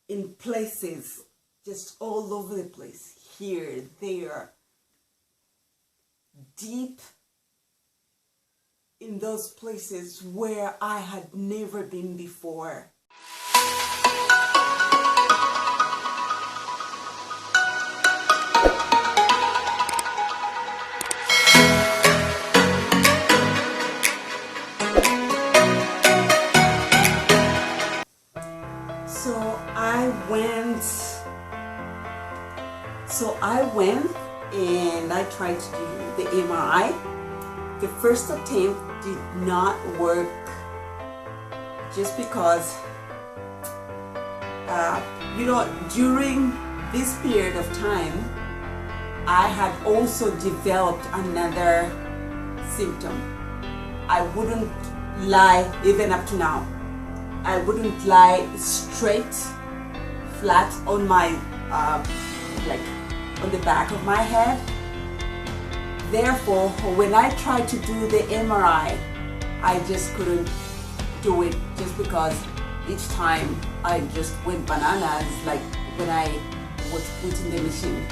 in places, just all over the place, here, there, deep in those places where I had never been before. So I went and I tried to do the MRI. The first attempt did not work just because, during this period of time, I had also developed another symptom. I wouldn't lie, even up to now, I wouldn't lie straight, flat on my, on the back of my head. Therefore, when I tried to do the MRI, I just couldn't do it just because each time I just went bananas, like when I was put in the machine.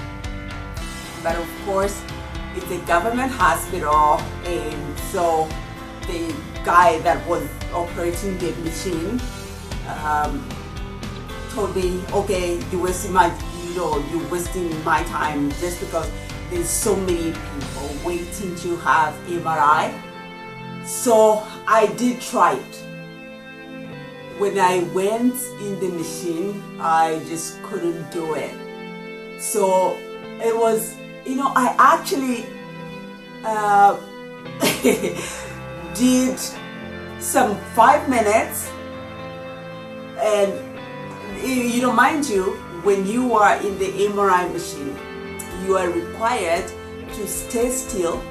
But of course, it's a government hospital, and so the guy that was operating the machine told me, okay, you're wasting my time just because there's so many people waiting to have MRI. So I did try it. When I went in the machine, I just couldn't do it. So it was, I actually did some 5 minutes, and mind you, when you are in the MRI machine, you are required to stay still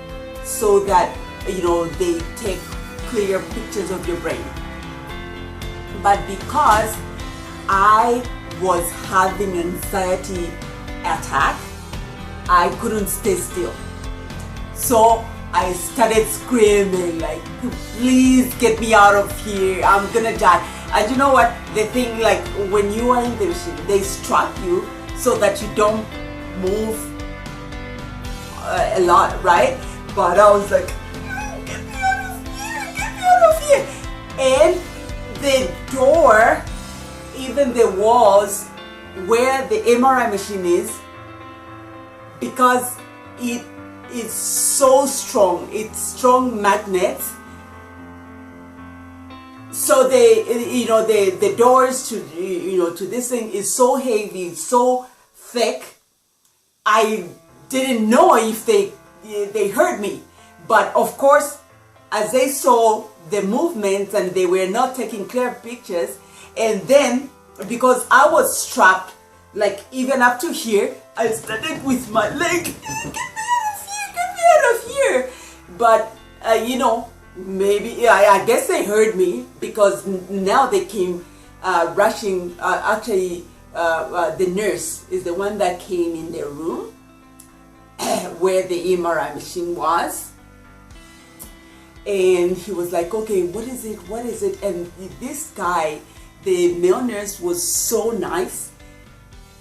so that they take clear pictures of your brain. But because I was having anxiety attack, I couldn't stay still. So I started screaming like, please get me out of here, I'm gonna die. And you know what? The thing, like when you are in the machine, they strap you so that you don't move a lot, right? But I was like, get me out of here, get me out of here. And the door, even the walls where the MRI machine is, because it is so strong, it's strong magnets. So the doors to to this thing is so heavy, so thick. I didn't know if they heard me, but of course, as they saw the movements and they were not taking clear pictures, and then because I was strapped like even up to here, I started with my leg, get me out of here. But maybe I guess they heard me, because now they came rushing. Actually, the nurse is the one that came in their room where the MRI machine was, and he was like, okay, what is it? And this guy, the male nurse, was so nice.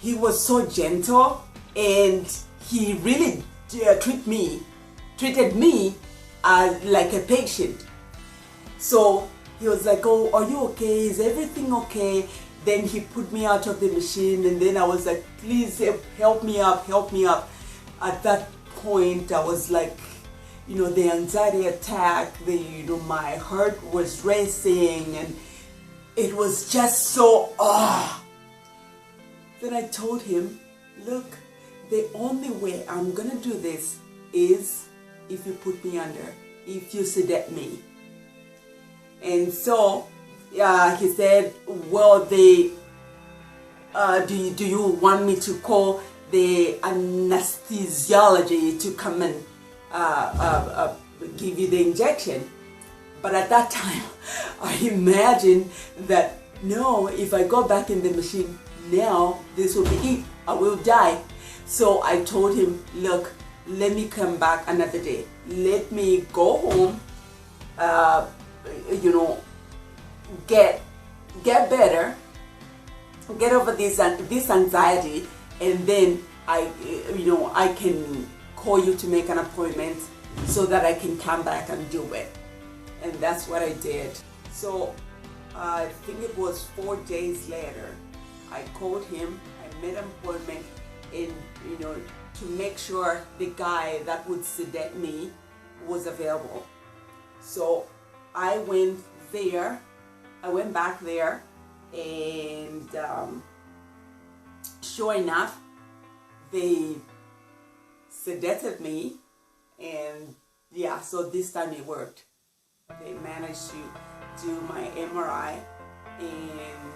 He was so gentle, and he really treated me like a patient. So he was like, oh, are you okay? Is everything okay? Then he put me out of the machine, and then I was like, please help me up. At that point, I was like, the anxiety attack, my heart was racing, and it was just so, Then I told him, look, the only way I'm gonna do this is if you put me under, if you sedate me. And so he said, well, do you want me to call the anesthesiology to come and give you the injection? But at that time, I imagined that no, if I go back in the machine now, this will be it, I will die. So I told him, look, let me come back another day. Let me go home, get better. get over this anxiety, and then I can call you to make an appointment so that I can come back and do it. And that's what I did. So I think it was 4 days later, I called him, I made an appointment, and to make sure the guy that would sedate me was available. So I went back there, and sure enough, they sedated me, and yeah, so this time it worked. They managed to do my MRI, and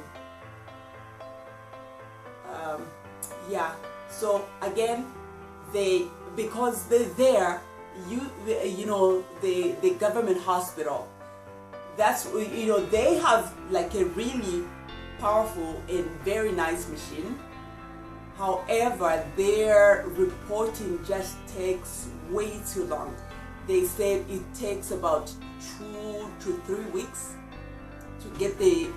yeah, so again, because they're there, the government hospital, that's they have like a really powerful and very nice machine. However, their reporting just takes way too long. They said it takes about 2 to 3 weeks to get the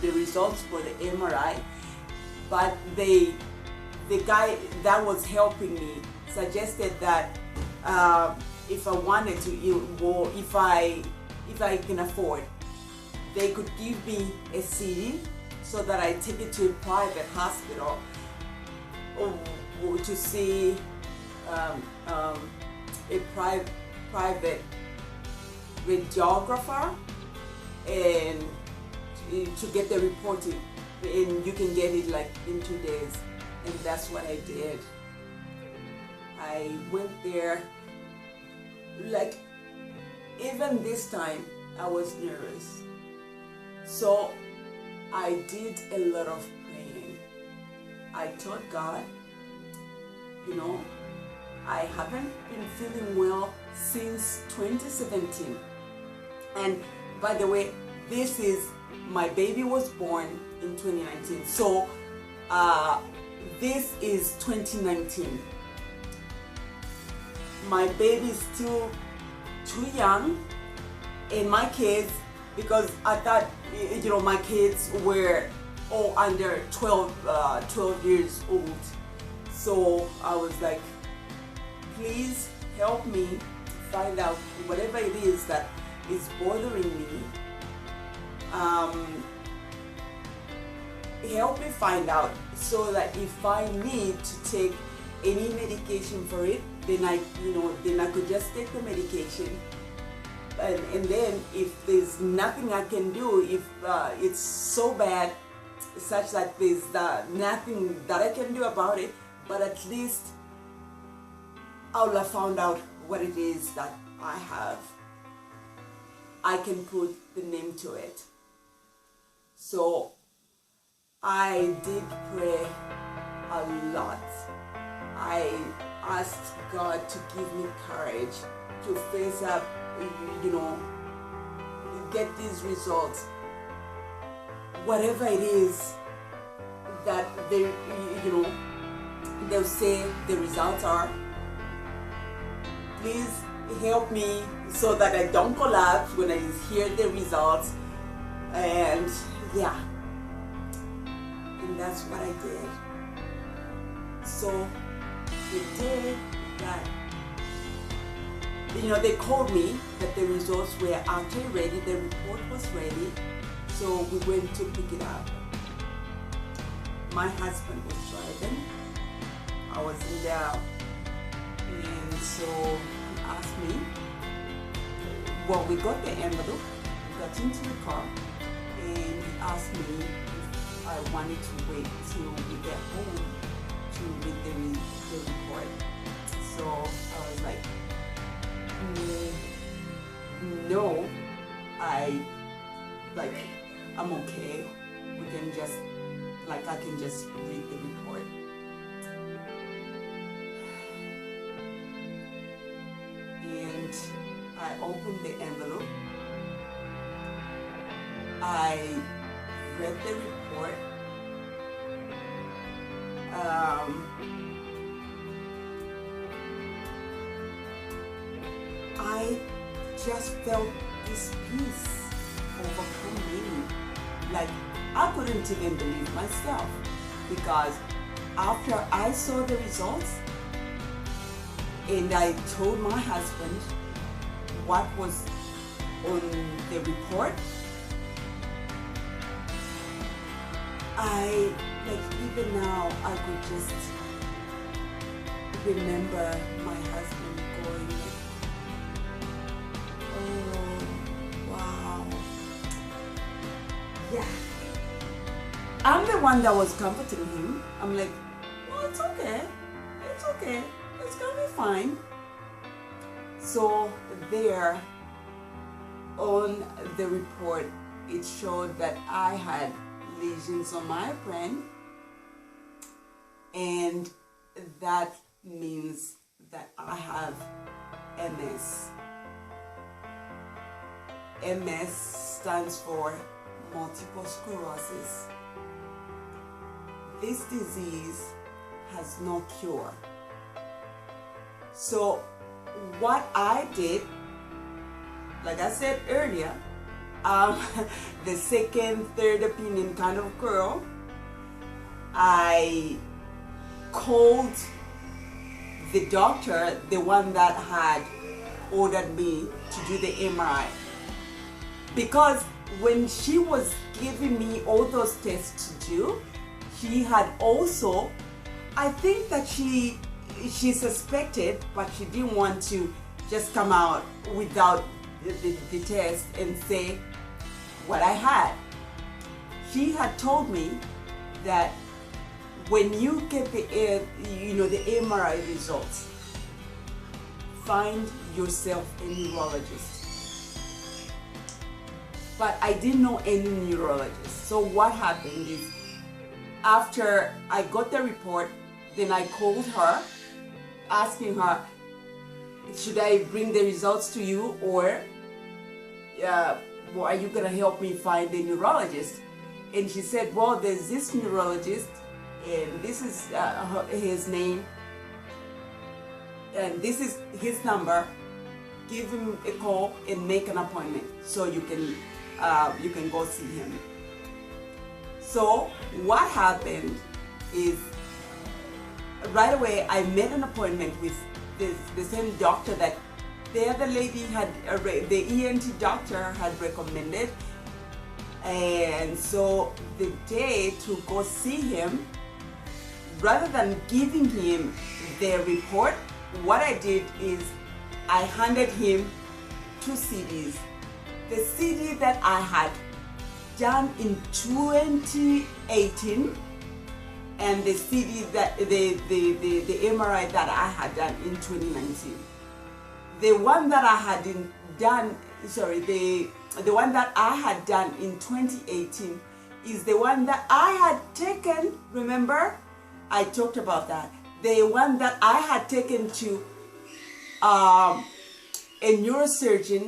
results for the MRI. But the guy that was helping me suggested that if I wanted to, or if I can afford, they could give me a CD so that I take it to a private hospital or to see a private radiographer, and to get the reporting, and you can get it like in 2 days. And that's what I did. I went there, like even this time I was nervous, so I did a lot of praying. I told God, I haven't been feeling well since 2017. And by the way, my baby was born in 2019. So this is 2019. My baby is still too young, and my kids, because I thought, my kids were all under 12 years old. So I was like, please help me find out whatever it is that is bothering me. Help me find out, so that if I need to take any medication for it, then I could just take the medication. And then if there's nothing I can do, if it's so bad, such that there's nothing that I can do about it, but at least I will have found out what it is that I have. I can put the name to it. So I did pray a lot. I asked God to give me courage to face up, get these results. Whatever it is that they'll say the results are, please help me so that I don't collapse when I hear the results. And yeah, and that's what I did. So the day that they called me that the results were actually ready, the report was ready, so we went to pick it up. My husband was driving, I was in there, and so he asked me, well, we got the envelope, we got into the car, and he asked me if I wanted to wait till we get home to read the report. So I was like, no, I'm okay. We can just, I can just read the report. And I opened the envelope. I read the report. I just felt this peace overcome me. Like, I couldn't even believe myself, because after I saw the results and I told my husband what was on the report, even now I could just remember my husband going like, oh wow, yeah. I'm the one that was comforting him. I'm like, no, it's okay, it's gonna be fine. So there on the report, it showed that I had lesions on my brain, and that means that I have MS. MS stands for multiple sclerosis. This disease has no cure. So what I did, like I said earlier, the second, third opinion kind of girl, I called the doctor, the one that had ordered me to do the MRI, because when she was giving me all those tests to do, she had also, I think that she suspected, but she didn't want to just come out without the test and say what I had. She had told me that when you get the MRI results, find yourself a neurologist. But I didn't know any neurologist. So what happened is, after I got the report, then I called her, asking her, should I bring the results to you, or are you gonna help me find a neurologist? And she said, well, there's this neurologist, and this is his name, and this is his number. Give him a call and make an appointment so you can go see him. So what happened is, right away I made an appointment with the same doctor that the other lady had, the ENT doctor had recommended. And so the day to go see him, rather than giving him the report, what I did is I handed him 2 CDs. The CD that I had done in 2018, and the CD that the MRI that I had done in 2019. The one that I had done, the one that I had done in 2018 is the one that I had taken. Remember, I talked about that. The one that I had taken to a neurosurgeon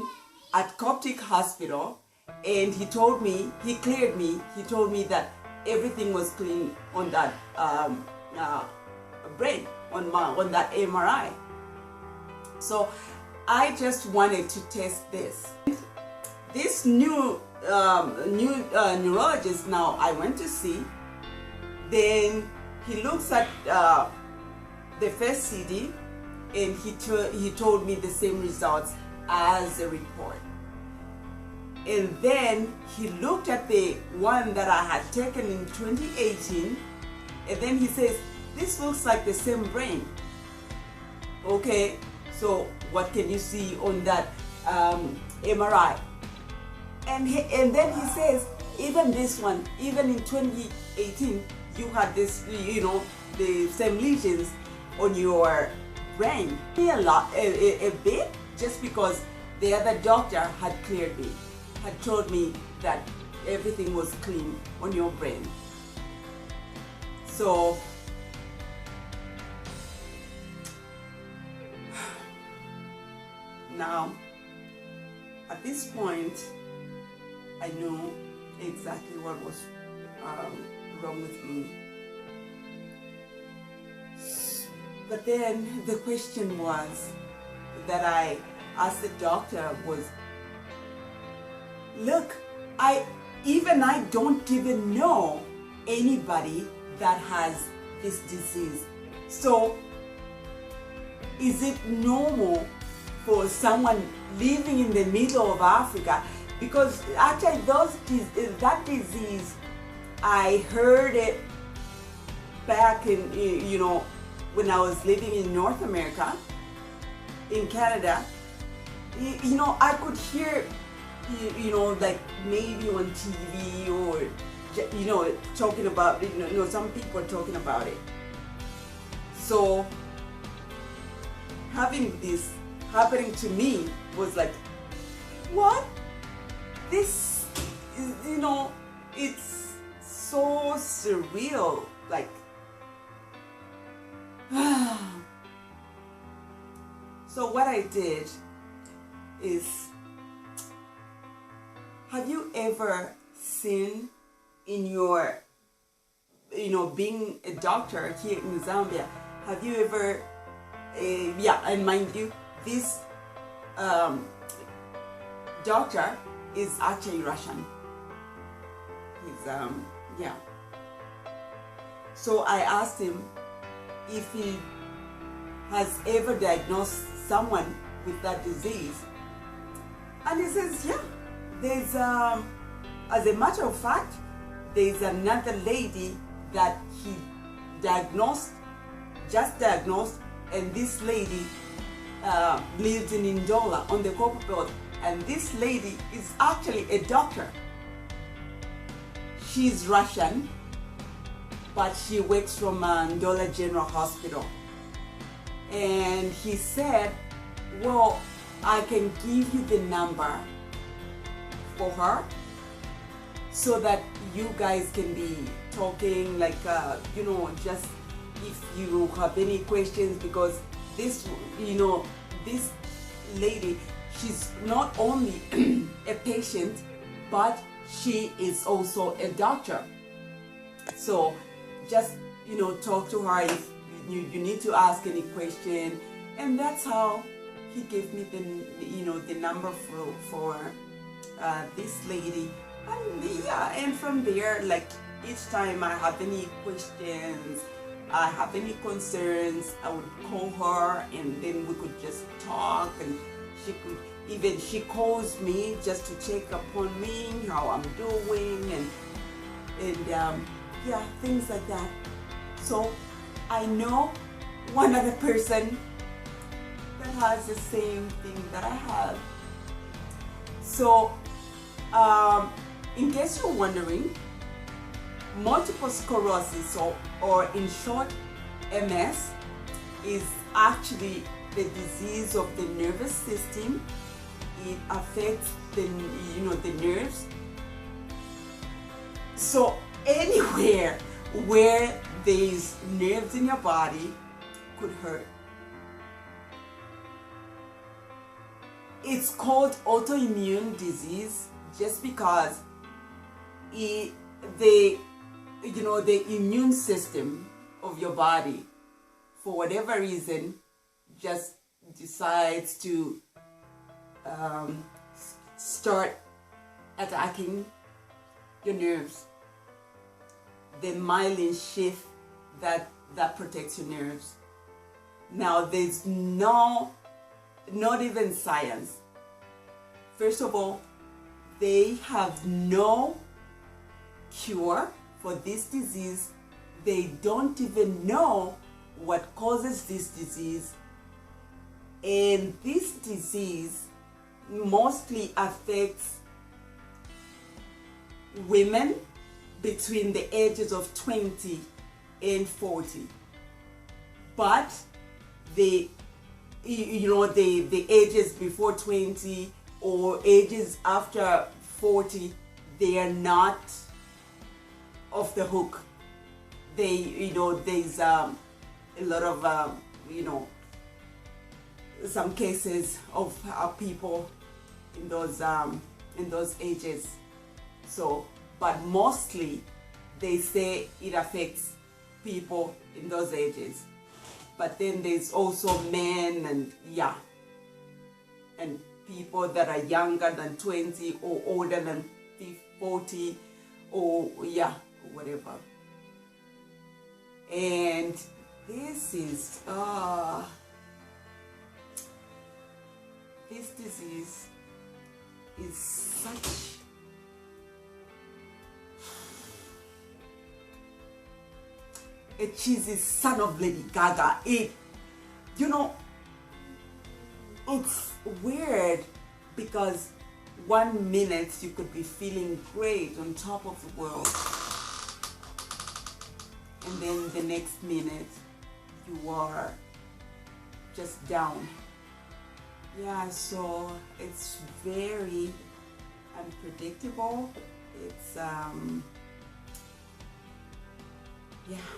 at Coptic Hospital, and he told me, he cleared me. He told me that everything was clean on that brain, on that MRI. So I just wanted to test this. This new neurologist now I went to see, then he looks at the first CD, and he told me the same results as the report. And then he looked at the one that I had taken in 2018, and then he says, this looks like the same brain. Okay, so what can you see on that MRI? And then he says, even this one, even in 2018, you had this, the same lesions on your brain. A bit, just because the other doctor had cleared me, had told me that everything was clean on your brain. So now, at this point, I knew exactly what was wrong with me. But then the question was that I asked the doctor was, look, even I don't even know anybody that has this disease. So is it normal for someone living in the middle of Africa? Because actually that disease, I heard it back in, when I was living in North America, in Canada. I could hear, like maybe on TV or, talking about, some people are talking about it. So having this happening to me was like, what? This is, it's so surreal, like, so what I did is, have you ever seen in your, being a doctor here in Zambia, have you ever, and mind you, this doctor is actually Russian. He's, So I asked him if he has ever diagnosed someone with that disease. And he says, yeah, there's, as a matter of fact, there's another lady that he just diagnosed, and this lady lives in Ndola on the Copper Belt, and this lady is actually a doctor. She's Russian, but she works from Ndola General Hospital. And he said, well, I can give you the number for her so that you guys can be talking, like, just if you have any questions, because this, this lady, she's not only a patient, but she is also a doctor. So just, talk to her if you need to ask any question. And that's how he gave me the number for this lady. And and from there, like, each time I have any questions, I have any concerns, I would call her, and then we could just talk, and she calls me just to check upon me, how I'm doing, and things like that. So I know one other person that has the same thing that I have. So in case you're wondering, multiple sclerosis, or in short, MS, is actually the disease of the nervous system. It affects the nerves. So anywhere where there's nerves in your body could hurt. It's called autoimmune disease just because the immune system of your body, for whatever reason, just decides to start attacking your nerves. The myelin sheath that protects your nerves. Now, there's not even science. First of all, they have no cure for this disease. They don't even know what causes this disease. And this disease mostly affects women between the ages of 20 and 40. But the ages before 20 or ages after 40, they are not off the hook. There's a lot of some cases of people in those ages. So, but mostly they say it affects people in those ages. But then there's also men and people that are younger than 20 or older than 40 or yeah, whatever. And this is this disease is such a cheesy son of Lady Gaga. You know, it's weird because 1 minute you could be feeling great on top of the world, and then the next minute you are just down. Yeah, so it's very unpredictable. It's yeah,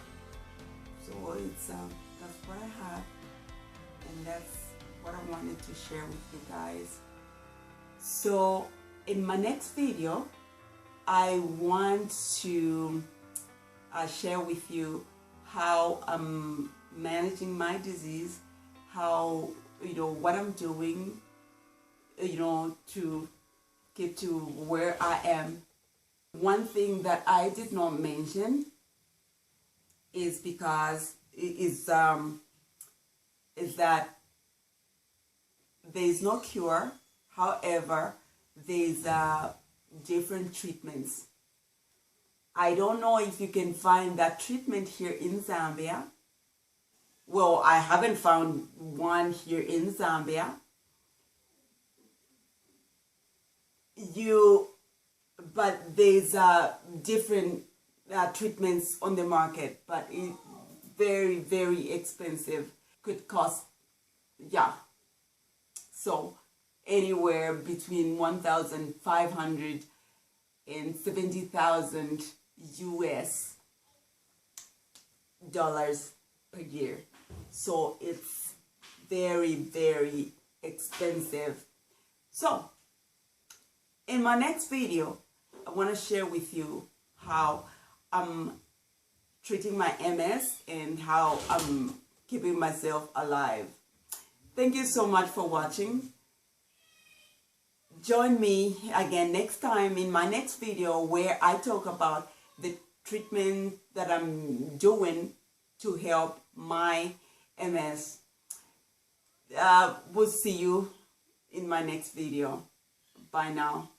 so it's that's what I have, and that's what I wanted to share with you guys. So in my next video, I want to share with you how I'm managing my disease, how, you know, what I'm doing, you know, to get to where I am. One thing that I did not mention is that there is no cure. However, there's different treatments. I don't know if you can find that treatment here in Zambia. Well, I haven't found one here in Zambia. But there's different treatments on the market, but it's very, very expensive. Could cost, yeah, so anywhere between 1,500 and 70,000 US dollars per year. So it's very, very expensive. So in my next video, I want to share with you how I'm treating my MS and how I'm keeping myself alive. Thank you so much for watching. Join me again next time in my next video where I talk about the treatment that I'm doing to help my MS. We'll see you in my next video. Bye now.